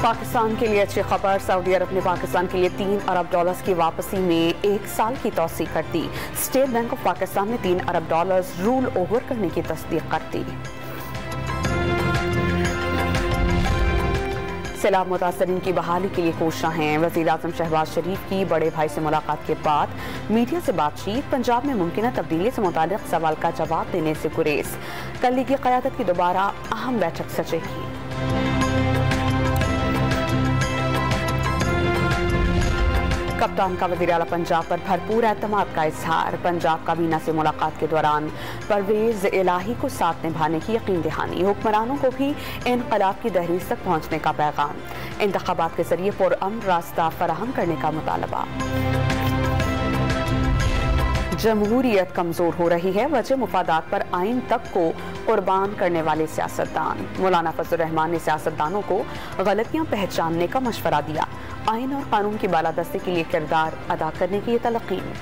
पाकिस्तान के लिए अच्छी खबर। सऊदी अरब ने पाकिस्तान के लिए $3 अरब की वापसी में 1 साल की तौसीक कर दी। स्टेट बैंक ऑफ पाकिस्तान ने $3 अरब रूल ओवर करने की तस्दीक कर दी। सैलाब मुतासरीन की बहाली के लिए कोशिशां हैं। वज़ीर आज़म शहबाज शरीफ की बड़े भाई से मुलाकात के बाद मीडिया से बातचीत। पंजाब में मुमकिन तब्दीली से मुताल्लिक़ सवाल का जवाब देने से गुरेज। कल लीगी क़यादत की दोबारा अहम बैठक सजेगी। कप्तान का वज़ीर आला पंजाब पर भरपूर एतमाद का इजहार। पंजाब काबीना से मुलाकात के दौरान परवेज़ इलाही को साथ निभाने की यकीन दहानी। हुक्मरानों को भी इनक़लाब की दहलीज़ तक पहुँचने का पैगाम। इंतख़ाबात के जरिए पुरअमन रास्ता फराहम करने का मुतालबा। जमहूरियत कमज़ोर हो रही है, वजह मुफादात पर आइन तक को कुर्बान करने वाले सियासतदान। मौलाना फजल रहमान ने सियासतदानों को गलतियाँ पहचानने का मशवरा दिया। आइन और कानून की बालादस्ती के लिए किरदार अदा करने की तलक़ीन।